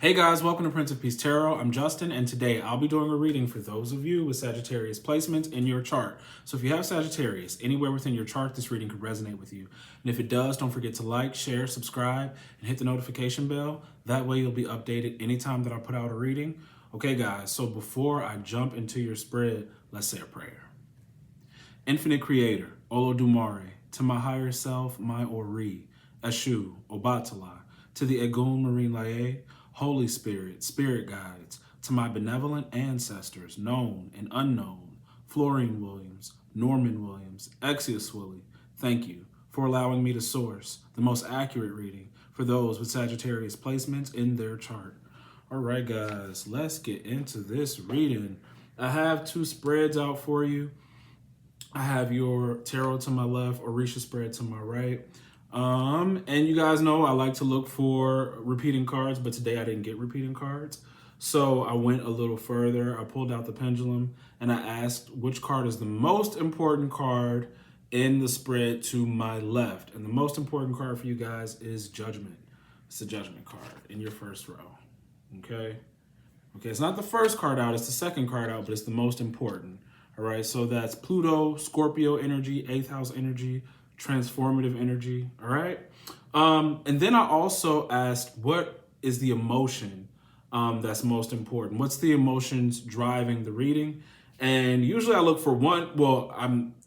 Hey guys, welcome to Prince of Peace Tarot. I'm Justin, and today I'll be doing a reading for those of you with Sagittarius placements in your chart. So if you have Sagittarius anywhere within your chart, this reading could resonate with you. And if it does, don't forget to like, share, subscribe, and hit the notification bell. That way you'll be updated anytime that I put out a reading. Okay guys, so before I jump into your spread, let's say a prayer. Infinite Creator, Olodumare, to my higher self, my Ori, Eshu, Obatala, to the Egun Marine Laye, Holy Spirit, Spirit Guides, to my benevolent ancestors, known and unknown, Florine Williams, Norman Williams, Exius Willie, thank you for allowing me to source the most accurate reading for those with Sagittarius placements in their chart. All right, guys, let's get into this reading. I have two spreads out for you. I have your tarot to my left, Orisha spread to my right. And you guys know I like to look for repeating cards, but today I didn't get repeating cards. So I went a little further. I pulled out the pendulum and I asked which card is the most important card in the spread to my left. And the most important card for you guys is Judgment. It's the Judgment card in your first row. Okay, it's not the first card out, it's the second card out, but it's the most important. All right, so that's Pluto, Scorpio energy, 8th house energy, transformative energy. All right. And then I also asked, what is the emotion that's most important? What's the emotions driving the reading? And usually I look for one. Well,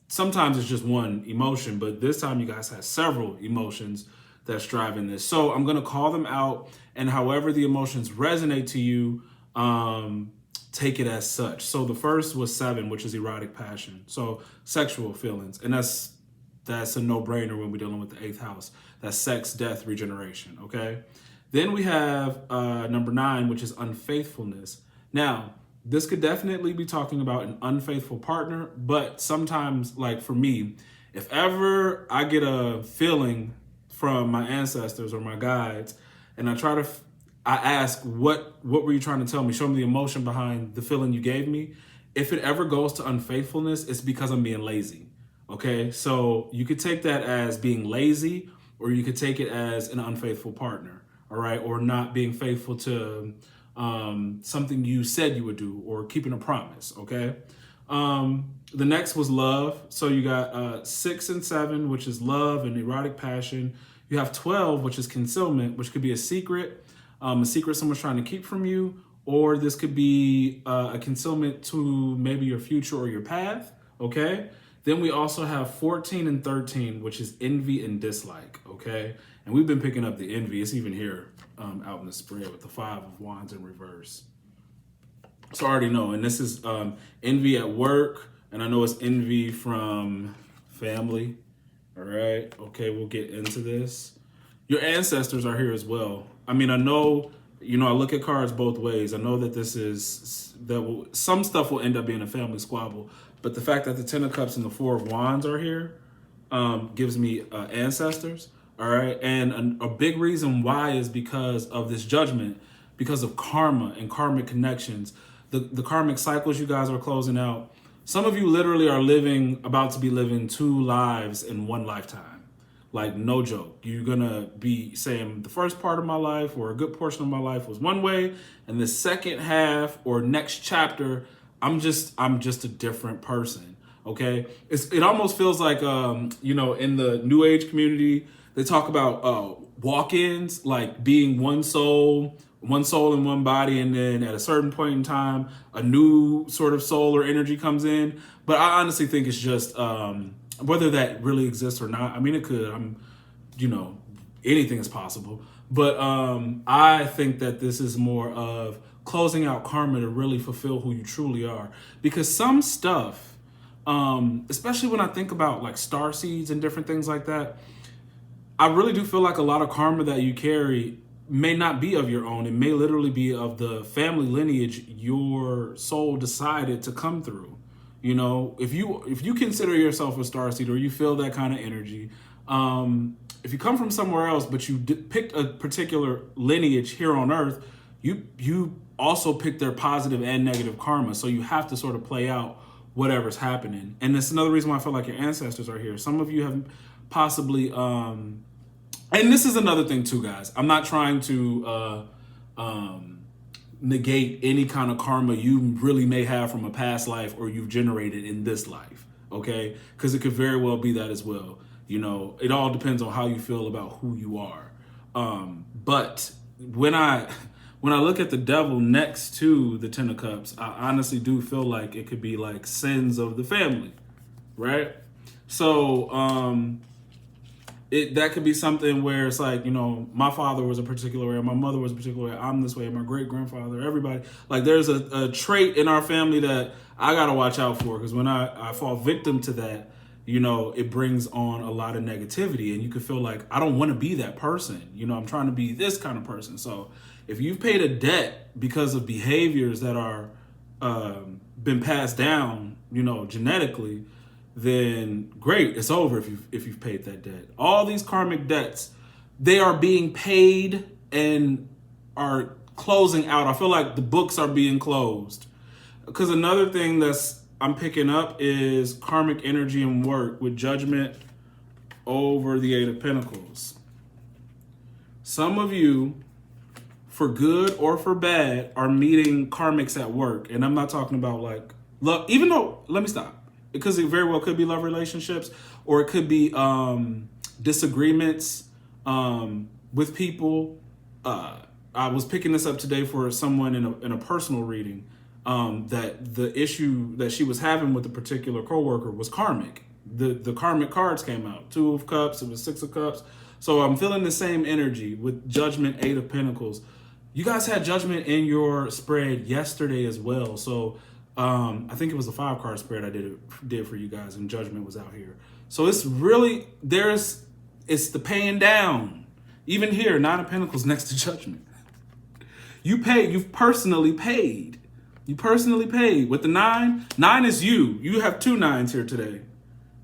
sometimes it's just one emotion, but this time you guys have several emotions that's driving this. So I'm going to call them out, and however the emotions resonate to you, take it as such. So the first was 7, which is erotic passion. So sexual feelings. And that's a no-brainer when we're dealing with the 8th house. That's sex, death, regeneration, okay? Then we have number 9, which is unfaithfulness. Now, this could definitely be talking about an unfaithful partner, but sometimes, like for me, if ever I get a feeling from my ancestors or my guides, and I ask, what were you trying to tell me? Show me the emotion behind the feeling you gave me. If it ever goes to unfaithfulness, it's because I'm being lazy. Okay, so you could take that as being lazy, or you could take it as an unfaithful partner, all right, or not being faithful to something you said you would do, or keeping a promise, okay? The next was love. So you got 6 and 7, which is love and erotic passion. You have 12, which is concealment, which could be a secret someone's trying to keep from you, or this could be a concealment to maybe your future or your path, okay? Then we also have 14 and 13, which is envy and dislike, okay? And we've been picking up the envy. It's even here out in the spread with the 5 of Wands in reverse. So I already know, and this is envy at work, and I know it's envy from family, all right? Okay, we'll get into this. Your ancestors are here as well. I mean, I know, I look at cards both ways. I know that some stuff will end up being a family squabble, but the fact that the 10 of Cups and the 4 of Wands are here gives me ancestors, all right? And a big reason why is because of this judgment, because of karma and karmic connections. The karmic cycles you guys are closing out. Some of you literally are about to be living 2 lives in one lifetime. Like, no joke. You're gonna be saying the first part of my life or a good portion of my life was one way, and the second half or next chapter, I'm just a different person. Okay, it almost feels like in the New Age community, they talk about walk-ins, like being one soul in one body, and then at a certain point in time, a new sort of soul or energy comes in. But I honestly think it's just whether that really exists or not. I mean, it could. Anything is possible. But I think that this is more of closing out karma to really fulfill who you truly are. Because some stuff, especially when I think about like star seeds and different things like that, I really do feel like a lot of karma that you carry may not be of your own. It may literally be of the family lineage your soul decided to come through. If you consider yourself a starseed, or you feel that kind of energy, if you come from somewhere else, but you picked a particular lineage here on Earth, you also picked their positive and negative karma. So you have to sort of play out whatever's happening. And that's another reason why I feel like your ancestors are here. Some of you have possibly, and this is another thing too, guys. I'm not trying to negate any kind of karma you really may have from a past life or you've generated in this life, okay? Because it could very well be that as well. You know, it all depends on how you feel about who you are. But when I look at the devil next to the Ten of Cups, I honestly do feel like it could be like sins of the family, right? So that could be something where it's like, you know, my father was a particular way, my mother was a particular way, I'm this way, my great-grandfather, everybody. Like there's a trait in our family that I got to watch out for, because when I fall victim to that, you know, it brings on a lot of negativity, and you could feel like, I don't want to be that person. You know, I'm trying to be this kind of person. So if you've paid a debt because of behaviors that are been passed down, you know, genetically, then great, it's over if you've paid that debt. All these karmic debts, they are being paid and are closing out. I feel like the books are being closed. Because another thing I'm picking up is karmic energy and work with Judgment over the Eight of Pentacles. Some of you, for good or for bad, are meeting karmics at work. And I'm not talking about like love, even though, let me stop. Because it very well could be love relationships, or it could be disagreements with people. I was picking this up today for someone in a personal reading, that the issue that she was having with a particular coworker was karmic. The karmic cards came out. 2 of Cups, it was 6 of Cups. So I'm feeling the same energy with Judgment, 8 of Pentacles. You guys had Judgment in your spread yesterday as well. So I think it was a 5-card spread I did for you guys, and Judgment was out here. So it's really, it's the paying down. Even here, 9 of Pentacles next to Judgment. You've personally paid. You personally paid. With the 9 is you. You have 2 9s here today.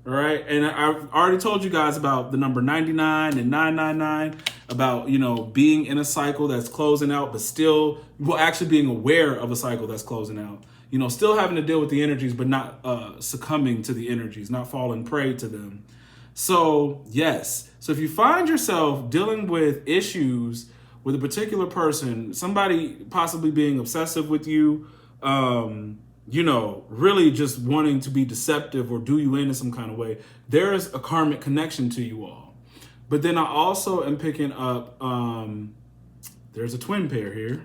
All right. And I've already told you guys about the number 99 and 999, about, you know, being in a cycle that's closing out, but still, well, actually being aware of a cycle that's closing out. You know, still having to deal with the energies, but not succumbing to the energies, not falling prey to them. So, yes. So if you find yourself dealing with issues with a particular person, somebody possibly being obsessive with you, you know, really just wanting to be deceptive or do you in some kind of way, there is a karmic connection to you all. But then I also am picking up, there's a twin pair here.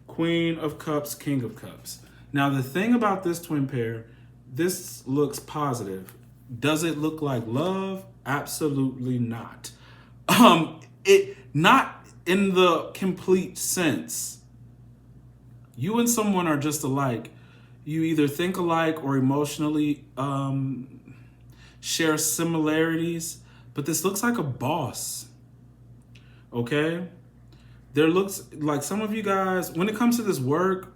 Queen of Cups, King of Cups. Now, the thing about this twin pair, this looks positive. Does it look like love? Absolutely not. It not in the complete sense. You and someone are just alike. You either think alike or emotionally share similarities, but this looks like a boss. Okay? There looks like some of you guys, when it comes to this work,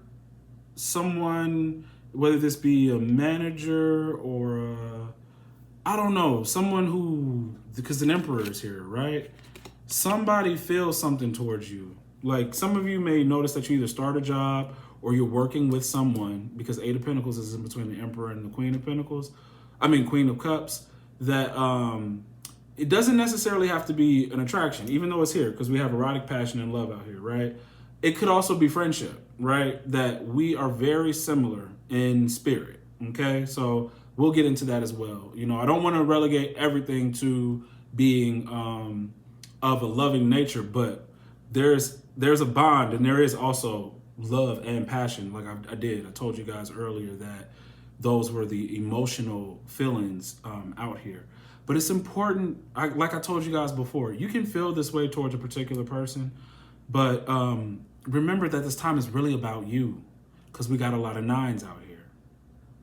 someone, whether this be a manager or I don't know, someone who, because an Emperor is here, right? Somebody feels something towards you. Like some of you may notice that you either start a job or you're working with someone, because 8 of Pentacles is in between the Emperor and the Queen of Cups, that it doesn't necessarily have to be an attraction, even though it's here, because we have erotic passion and love out here, right? It could also be friendship, right? That we are very similar in spirit, okay? So we'll get into that as well. You know, I don't want to relegate everything to being of a loving nature, but there's a bond, and there is also love and passion. Like I told you guys earlier that those were the emotional feelings out here. But it's important, like I told you guys before, you can feel this way towards a particular person, but remember that this time is really about you, because we got a lot of 9s out here,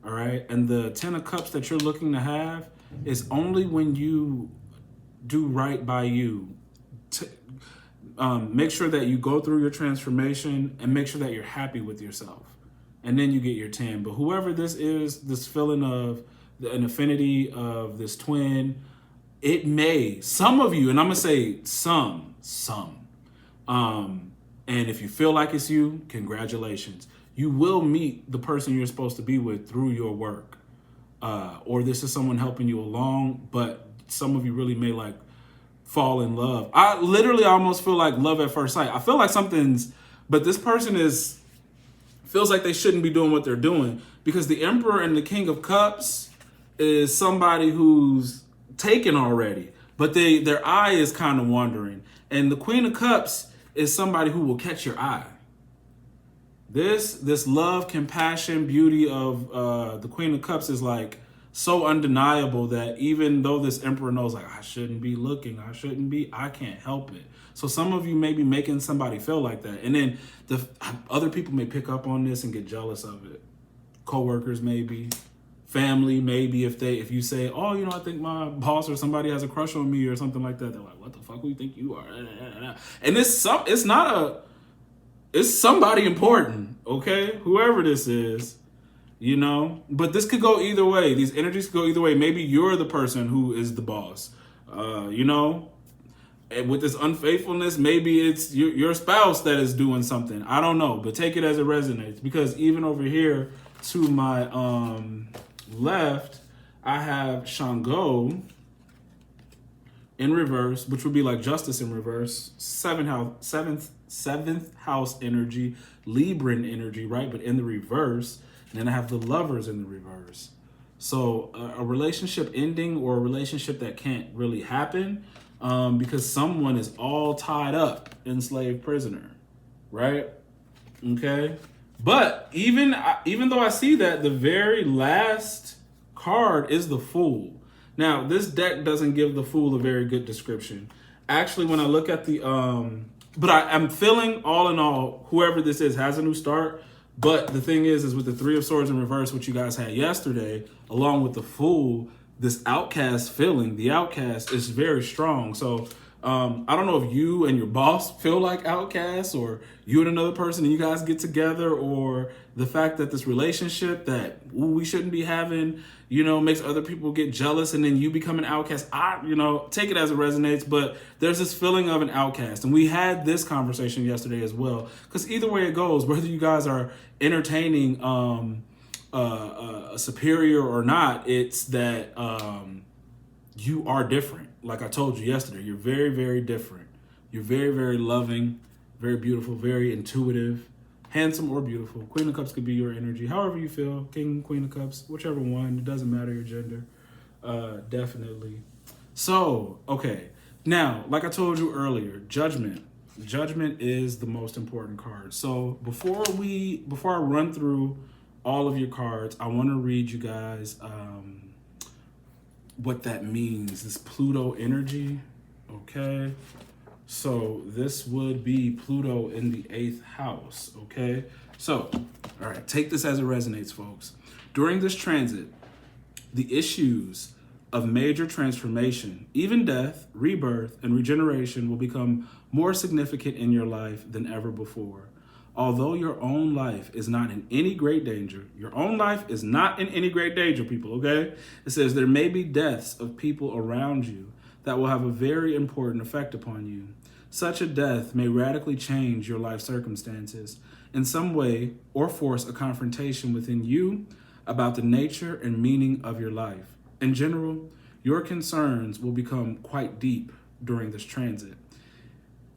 all right? And the 10 of Cups that you're looking to have is only when you do right by you. Make sure that you go through your transformation and make sure that you're happy with yourself. And then you get your 10. But whoever this is, this feeling of an affinity of this twin, it may, some of you, and I'm going to say some. And if you feel like it's you, congratulations. You will meet the person you're supposed to be with through your work. Or this is someone helping you along, but some of you really may like fall in love. I literally almost feel like love at first sight. I feel like but this person feels like they shouldn't be doing what they're doing, because the Emperor and the King of Cups is somebody who's taken already, but their eye is kind of wandering. And the Queen of Cups is somebody who will catch your eye. This love, compassion, beauty of the Queen of Cups is like so undeniable that even though this Emperor knows, like, I shouldn't be looking, I can't help it. So some of you may be making somebody feel like that. And then other people may pick up on this and get jealous of it. Coworkers, maybe. Family, maybe. If you say, oh, you know, I think my boss or somebody has a crush on me or something like that, they're like, what the fuck do you think you are? And it's somebody important, okay? Whoever this is, you know? But this could go either way. These energies could go either way. Maybe you're the person who is the boss, you know? And with this unfaithfulness, maybe it's your spouse that is doing something. I don't know, but take it as it resonates. Because even over here to my left, I have Shango in reverse, which would be like Justice in reverse. Seventh house energy, Libran energy, right? But in the reverse. And then I have the Lovers in the reverse. So a relationship ending, or a relationship that can't really happen, because someone is all tied up, enslaved prisoner, right? Okay. But even though I see that, the very last card is the Fool. Now, this deck doesn't give the Fool a very good description. Actually, when I look at the, but I'm feeling all in all, whoever this is has a new start. But the thing is with the Three of Swords in reverse, which you guys had yesterday, along with the Fool, this outcast feeling, the outcast is very strong. So I don't know if you and your boss feel like outcasts, or you and another person and you guys get together, or the fact that this relationship that we shouldn't be having, you know, makes other people get jealous and then you become an outcast. Take it as it resonates, but there's this feeling of an outcast. And we had this conversation yesterday as well, because either way it goes, whether you guys are entertaining a superior or not, it's that you are different. Like I told you yesterday, you're very, very different. You're very, very loving, very beautiful, very intuitive, handsome or beautiful. Queen of Cups could be your energy, however you feel. King, Queen of Cups, whichever one. It doesn't matter your gender. Definitely. So, okay. Now, like I told you earlier, Judgment. Judgment is the most important card. So before I run through all of your cards, I want to read you guys what that means, this Pluto energy. Okay, so this would be Pluto in the 8th house. Okay, so all right, take this as it resonates, folks. During this transit, the issues of major transformation, even death, rebirth, and regeneration will become more significant in your life than ever before. Although your own life is not in any great danger, people, okay? It says there may be deaths of people around you that will have a very important effect upon you. Such a death may radically change your life circumstances in some way, or force a confrontation within you about the nature and meaning of your life. In general, your concerns will become quite deep during this transit.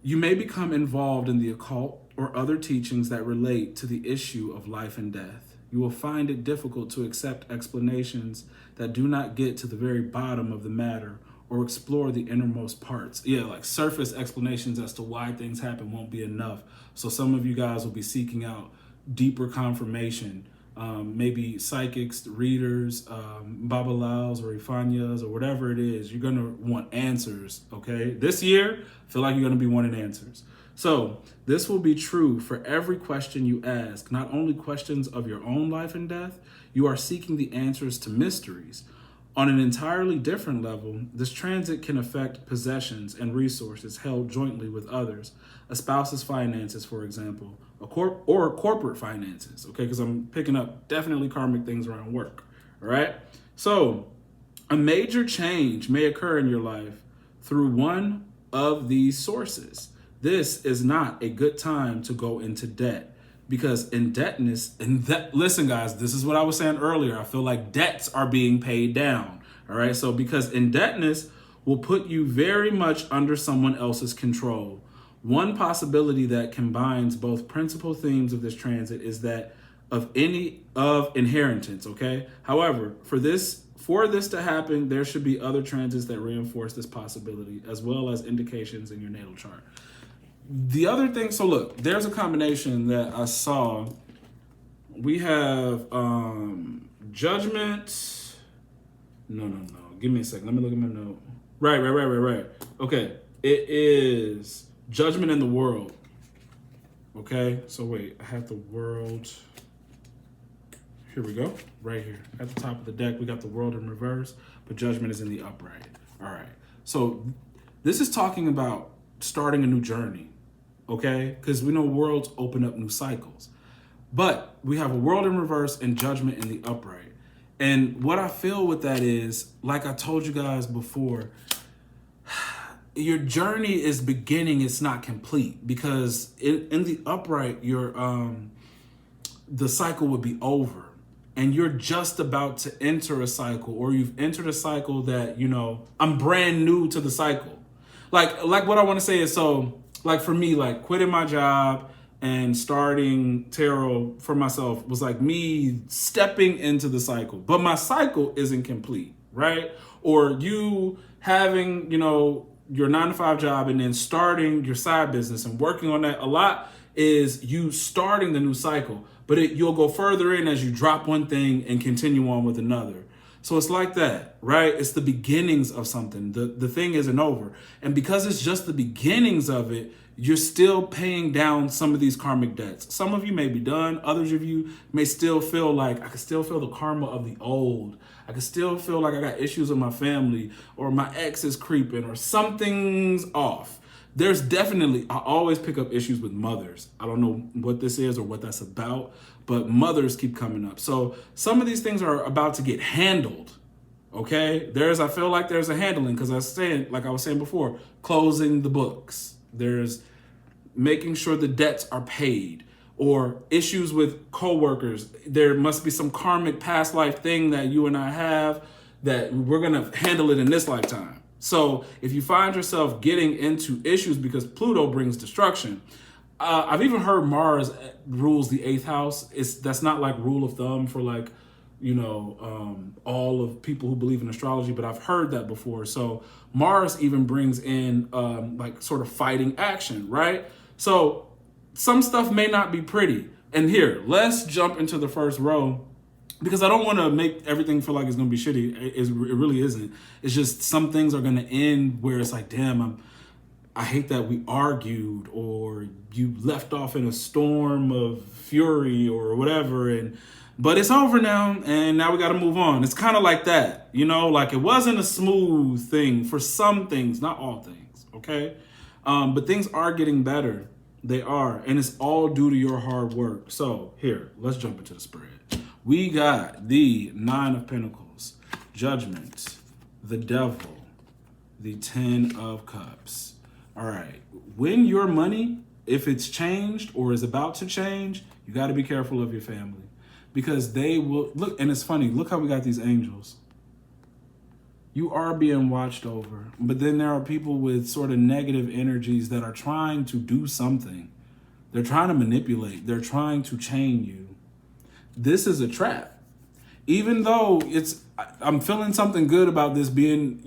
You may become involved in the occult or other teachings that relate to the issue of life and death. You will find it difficult to accept explanations that do not get to the very bottom of the matter or explore the innermost parts. Yeah, like surface explanations as to why things happen won't be enough. So some of you guys will be seeking out deeper confirmation. Maybe psychics, readers, babalaos or ifanyas or whatever it is. You're gonna want answers, okay? This year, I feel like you're gonna be wanting answers. So this will be true for every question you ask, not only questions of your own life and death, you are seeking the answers to mysteries. On an entirely different level, this transit can affect possessions and resources held jointly with others, a spouse's finances, for example, or corporate finances, okay? Because I'm picking up definitely karmic things around work, all right? So a major change may occur in your life through one of these sources. This is not a good time to go into debt, because indebtedness, listen guys, this is what I was saying earlier. I feel like debts are being paid down, all right? So because indebtedness will put you very much under someone else's control. One possibility that combines both principal themes of this transit is that of inheritance, okay? However, for this to happen, there should be other transits that reinforce this possibility, as well as indications in your natal chart. The other thing, so look, there's a combination that I saw. We have judgment. No. Give me a second. Let me look at my note. Right. Okay. It is judgment in the world. Okay. So wait, I have the world. Here we go. Right here. At the top of the deck, we got the world in reverse, but judgment is in the upright. All right. So this is talking about starting a new journey. Okay. Because we know worlds open up new cycles. But we have a world in reverse and judgment in the upright. And what I feel with that is, like I told you guys before, your journey is beginning, it's not complete. Because in the upright, the cycle would be over. And you're just about to enter a cycle, or you've entered a cycle that, I'm brand new to the cycle. Like what I want to say is, so like for me, like quitting my job and starting tarot for myself was like me stepping into the cycle, but my cycle isn't complete, right? Or you having, your 9-to-5 job and then starting your side business and working on that. A lot is you starting the new cycle, but you'll go further in as you drop one thing and continue on with another. So it's like that, right? It's the beginnings of something. The thing isn't over. And because it's just the beginnings of it, you're still paying down some of these karmic debts. Some of you may be done. Others of you may still feel like, I can still feel the karma of the old. I can still feel like I got issues with my family, or my ex is creeping, or something's off. There's definitely, I always pick up issues with mothers. I don't know what this is or what that's about, but mothers keep coming up. So some of these things are about to get handled. Okay, I feel like there's a handling, because like I was saying before, closing the books. There's making sure the debts are paid, or issues with coworkers. There must be some karmic past life thing that you and I have that we're gonna handle it in this lifetime. So if you find yourself getting into issues because Pluto brings destruction, I've even heard Mars rules the 8th house. That's not like rule of thumb for like, all of people who believe in astrology, but I've heard that before. So Mars even brings in like sort of fighting action, right? So some stuff may not be pretty. And here, let's jump into the first row, because I don't want to make everything feel like it's going to be shitty. It really isn't. It's just some things are going to end where it's like, damn, I hate that we argued, or you left off in a storm of fury or whatever, but it's over now, and now we got to move on. It's kind of like that, like it wasn't a smooth thing for some things, not all things, okay? But things are getting better. They are, and it's all due to your hard work. So here, let's jump into the spread. We got the 9 of Pentacles, Judgment, the Devil, the 10 of Cups. All right, when your money, if it's changed or is about to change, you got to be careful of your family, because they will look. And it's funny, look how we got these angels. You are being watched over, but then there are people with sort of negative energies that are trying to do something. They're trying to manipulate. They're trying to chain you. This is a trap. Even though I'm feeling something good about this being,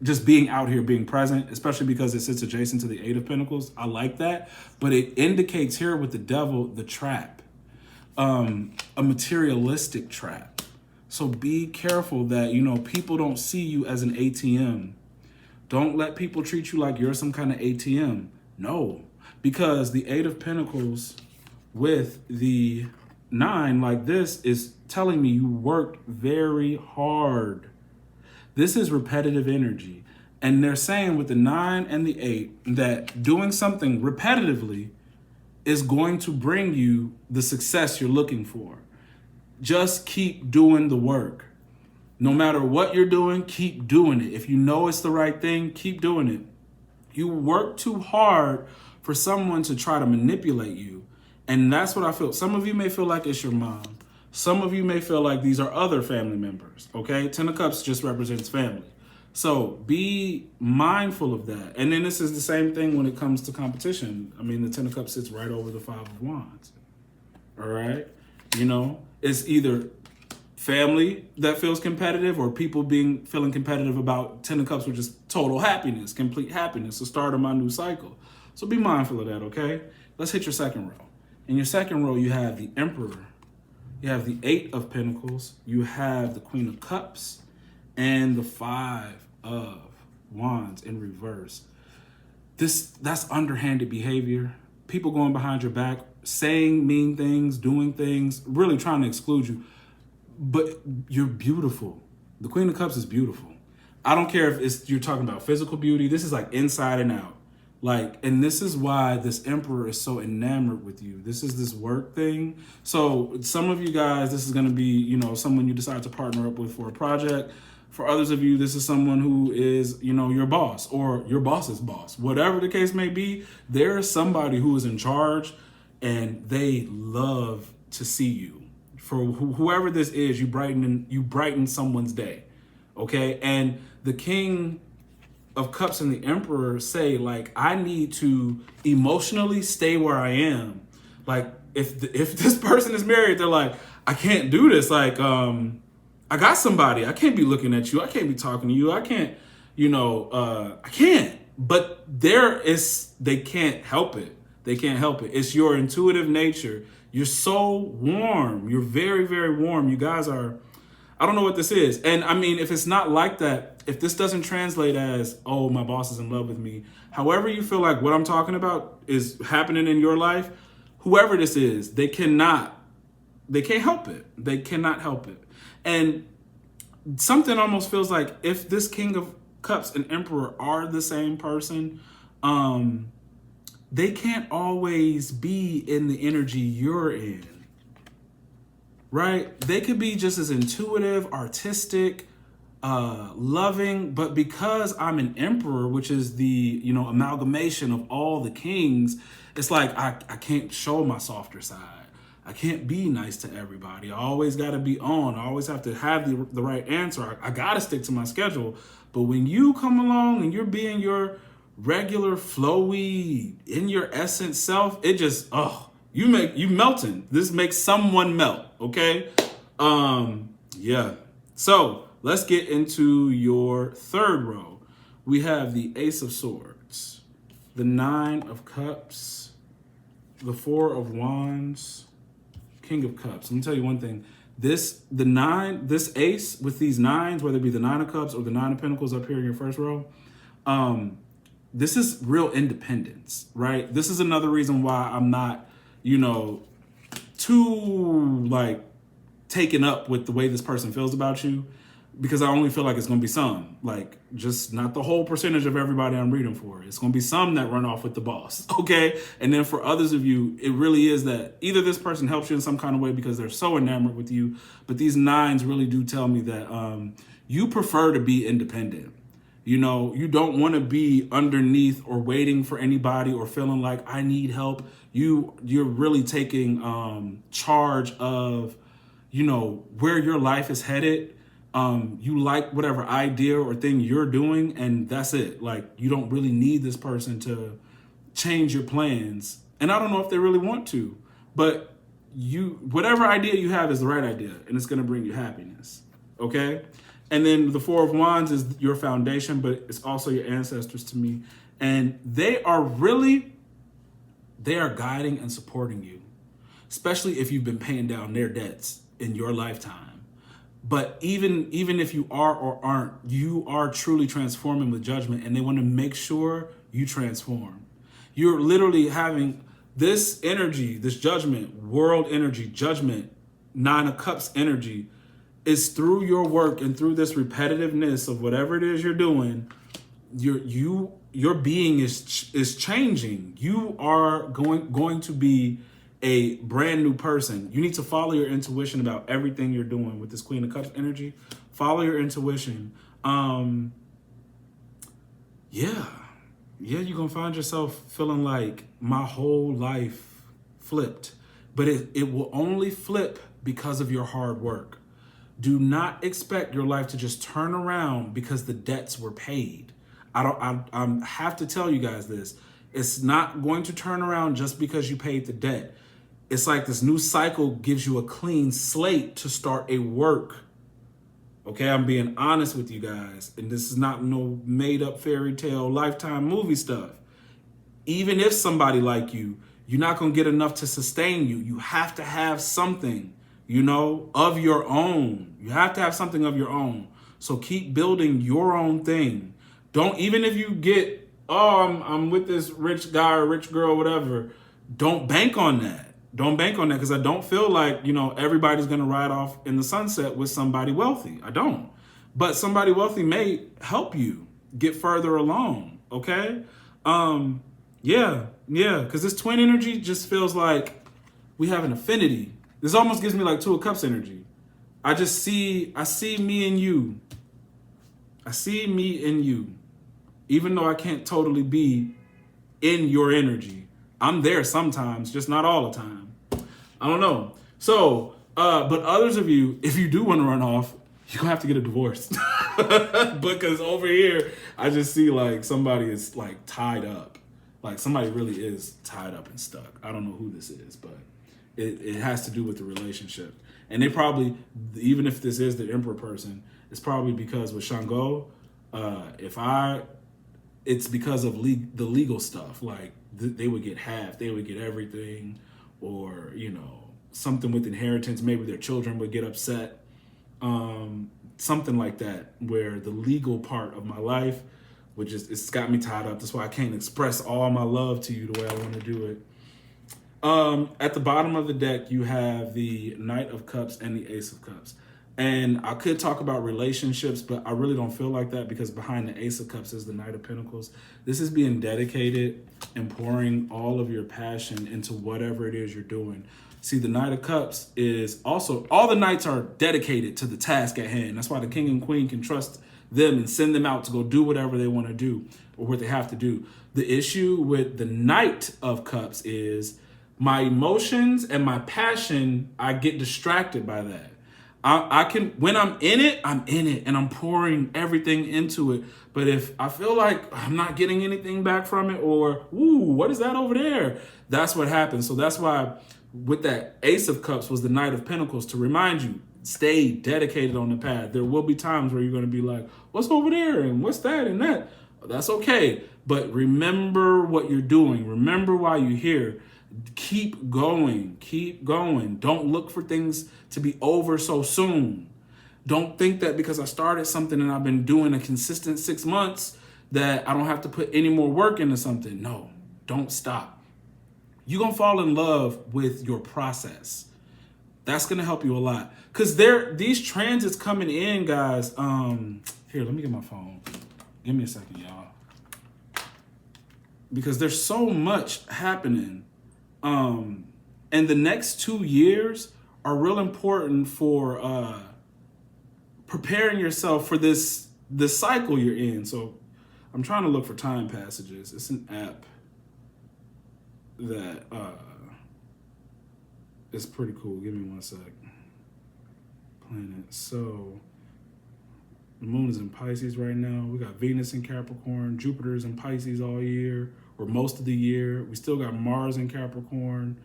just being out here, being present, especially because it sits adjacent to the 8 of Pentacles. I like that. But it indicates here with the Devil, the trap, a materialistic trap. So be careful that, people don't see you as an ATM. Don't let people treat you like you're some kind of ATM. No, because the 8 of Pentacles with the 9 like this is telling me you worked very hard. This is repetitive energy. And they're saying with the 9 and the 8 that doing something repetitively is going to bring you the success you're looking for. Just keep doing the work. No matter what you're doing, keep doing it. If you know it's the right thing, keep doing it. You work too hard for someone to try to manipulate you. And that's what I feel. Some of you may feel like it's your mom. Some of you may feel like these are other family members, okay? 10 of Cups just represents family. So be mindful of that. And then this is the same thing when it comes to competition. I mean, the Ten of Cups sits right over the Five of Wands. All right? You know, it's either family that feels competitive or people feeling competitive about Ten of Cups, which is total happiness, complete happiness, the start of my new cycle. So be mindful of that, okay? Let's hit your second row. In your second row, you have the Emperor. You have the Eight of Pentacles. You have the Queen of Cups and the Five of Wands in reverse. That's underhanded behavior. People going behind your back, saying mean things, doing things, really trying to exclude you. But you're beautiful. The Queen of Cups is beautiful. I don't care if you're talking about physical beauty. This is like inside and out. And this is why this Emperor is so enamored with you. This is this work thing. So some of you guys, this is going to be, you know, someone you decide to partner up with for a project. For others of you, this is someone who is, you know, your boss or your boss's boss. Whatever the case may be, there is somebody who is in charge and they love to see you. For whoever this is, you brighten someone's day, okay? And the King of Cups and the Emperor say, like, I need to emotionally stay where I am. Like, if this person is married, they're like, I can't do this. Like, I got somebody. I can't be looking at you. I can't be talking to you. I can't, you know, I can't. But they can't help it. They can't help it. It's your intuitive nature. You're so warm. You're very, very warm. You guys are, I don't know what this is. And I mean, if it's not like that, if this doesn't translate as, oh, my boss is in love with me, however you feel like what I'm talking about is happening in your life, whoever this is, they can't help it. They cannot help it. And something almost feels like if this King of Cups and Emperor are the same person, they can't always be in the energy you're in, right? They could be just as intuitive, artistic, loving, but because I'm an Emperor, which is the, you know, amalgamation of all the kings, it's like I can't show my softer side. I can't be nice to everybody. I always got to be on. I always have to have the right answer. I got to stick to my schedule. But when you come along and you're being your regular, flowy, in your essence self, it just, you melting. This makes someone melt, okay? Yeah. So let's get into your third row. We have the Ace of Swords, the Nine of Cups, the Four of Wands, King of Cups. Let me tell you one thing. This ace with these nines, whether it be the Nine of Cups or the Nine of Pentacles up here in your first row, this is real independence, right? This is another reason why I'm not, you know, too like taken up with the way this person feels about you, because I only feel like it's going to be some, like, just not the whole percentage of everybody I'm reading for. It's going to be some that run off with the boss, okay? And then for others of you, it really is that either this person helps you in some kind of way because they're so enamored with you, but these nines really do tell me that you prefer to be independent. You know, you don't want to be underneath or waiting for anybody or feeling like I need help. You're really taking charge of, you know, where your life is headed. You like whatever idea or thing you're doing, and that's it. Like, you don't really need this person to change your plans. And I don't know if they really want to, but whatever idea you have is the right idea, and it's going to bring you happiness. Okay? And then the Four of Wands is your foundation, but it's also your ancestors to me. And they are guiding and supporting you, especially if you've been paying down their debts in your lifetime. But even if you are or aren't, you are truly transforming with judgment, and they want to make sure you transform. You're literally having this energy, this judgment, world energy, judgment, Nine of Cups energy, is through your work and through this repetitiveness of whatever it is you're doing, your being is changing. You are going to be a brand new person. You need to follow your intuition about everything you're doing with this Queen of Cups energy. Follow your intuition. You're gonna find yourself feeling like my whole life flipped, but it will only flip because of your hard work. Do not expect your life to just turn around because the debts were paid. I have to tell you guys this. It's not going to turn around just because you paid the debt. It's like this new cycle gives you a clean slate to start a work. Okay, I'm being honest with you guys. And this is not no made up fairy tale Lifetime movie stuff. Even if somebody like you, you're not going to get enough to sustain you. You have to have something, of your own. You have to have something of your own. So keep building your own thing. Don't, even if you get, I'm with this rich guy or rich girl, whatever, don't bank on that. Don't bank on that, because I don't feel like, everybody's going to ride off in the sunset with somebody wealthy. I don't. But somebody wealthy may help you get further along, okay? Yeah, because this twin energy just feels like we have an affinity. This almost gives me like Two of Cups energy. I see me and you. I see me and you. Even though I can't totally be in your energy. I'm there sometimes, just not all the time. I don't know. So, but others of you, if you do want to run off, you're going to have to get a divorce. Because over here, I just see like somebody is like tied up. Like somebody really is tied up and stuck. I don't know who this is, but it has to do with the relationship. And they probably, even if this is the Emperor person, it's probably because with Shango, it's because of the legal stuff. Like they would get half, they would get everything, or, something with inheritance. Maybe their children would get upset. Something like that, where the legal part of my life, it's got me tied up. That's why I can't express all my love to you the way I want to do it. At the bottom of the deck, you have the Knight of Cups and the Ace of Cups. And I could talk about relationships, but I really don't feel like that, because behind the Ace of Cups is the Knight of Pentacles. This is being dedicated and pouring all of your passion into whatever it is you're doing. See, the Knight of Cups is also, all the knights are dedicated to the task at hand. That's why the king and queen can trust them and send them out to go do whatever they want to do or what they have to do. The issue with the Knight of Cups is my emotions and my passion, I get distracted by that. I can, when I'm in it and I'm pouring everything into it. But if I feel like I'm not getting anything back from it, or, ooh, what is that over there? That's what happens. So that's why with that Ace of Cups was the Knight of Pentacles, to remind you, stay dedicated on the path. There will be times where you're going to be like, what's over there? And what's that and that? That's okay. But remember what you're doing. Remember why you're here. Keep going. Keep going. Don't look for things to be over so soon. Don't think that because I started something and I've been doing a consistent 6 months that I don't have to put any more work into something. No, don't stop. You're going to fall in love with your process. That's going to help you a lot. Because these transits coming in, guys. Here, let me get my phone. Give me a second, y'all. Because there's so much happening. And the next 2 years are real important for preparing yourself for this cycle you're in. So I'm trying to look for time passages. It's an app that is pretty cool. Give me one sec. Planet. So the moon is in Pisces right now. We got Venus in Capricorn. Jupiter's in Pisces all year, or most of the year. We still got Mars in Capricorn.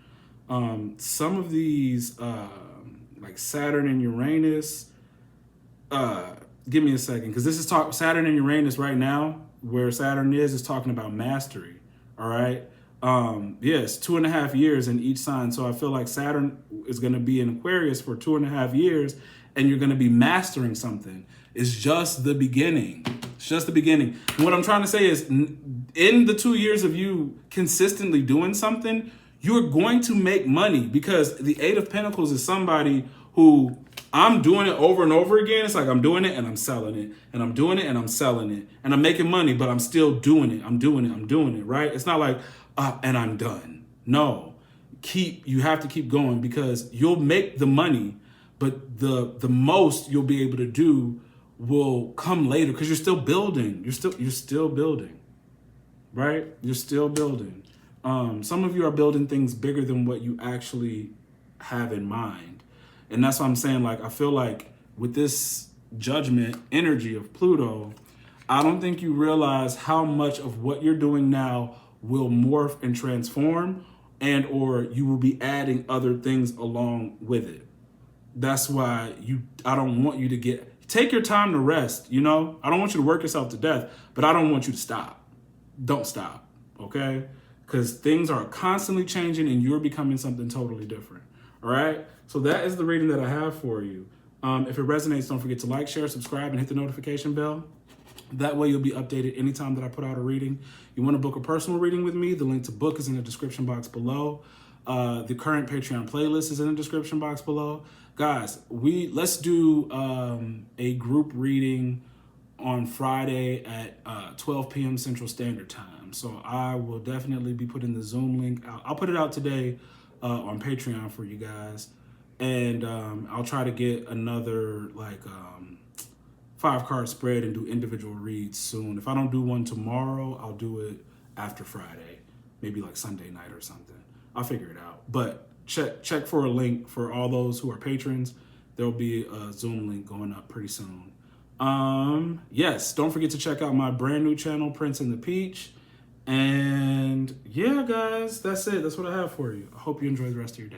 Some of these, like Saturn and Uranus, give me a second, because this is Saturn and Uranus right now, where Saturn is talking about mastery, all right? Yes, 2.5 years in each sign. So I feel like Saturn is going to be in Aquarius for 2.5 years, and you're going to be mastering something. It's just the beginning. It's just the beginning. And what I'm trying to say is, in the 2 years of you consistently doing something, you're going to make money, because the Eight of Pentacles is somebody who, I'm doing it over and over again. It's like I'm doing it and I'm selling it, and I'm doing it and I'm selling it, and I'm making money, but I'm still doing it. I'm doing it, right? It's not like, and I'm done. No, you have to keep going, because you'll make the money, but the most you'll be able to do will come later, because you're still building. You're still building, right? You're still building. Some of you are building things bigger than what you actually have in mind. And that's what I'm saying. Like, I feel like with this judgment energy of Pluto, I don't think you realize how much of what you're doing now will morph and transform, and or you will be adding other things along with it. That's why I don't want you to take your time to rest, you know? I don't want you to work yourself to death, but I don't want you to stop. Don't stop, okay? Because things are constantly changing and you're becoming something totally different, all right? So that is the reading that I have for you. If it resonates, don't forget to like, share, subscribe, and hit the notification bell. That way you'll be updated anytime that I put out a reading. You want to book a personal reading with me, the link to book is in the description box below. The current Patreon playlist is in the description box below. Guys, let's do a group reading on Friday at 12 p.m. Central Standard Time. So I will definitely be putting the Zoom link out. I'll put it out today on Patreon for you guys. And I'll try to get another 5-card spread and do individual reads soon. If I don't do one tomorrow, I'll do it after Friday, maybe like Sunday night or something. I'll figure it out. But check for a link for all those who are patrons. There'll be a Zoom link going up pretty soon. Yes, don't forget to check out my brand new channel, Prince and the Peach. And yeah, guys, that's it. That's what I have for you. I hope you enjoy the rest of your day.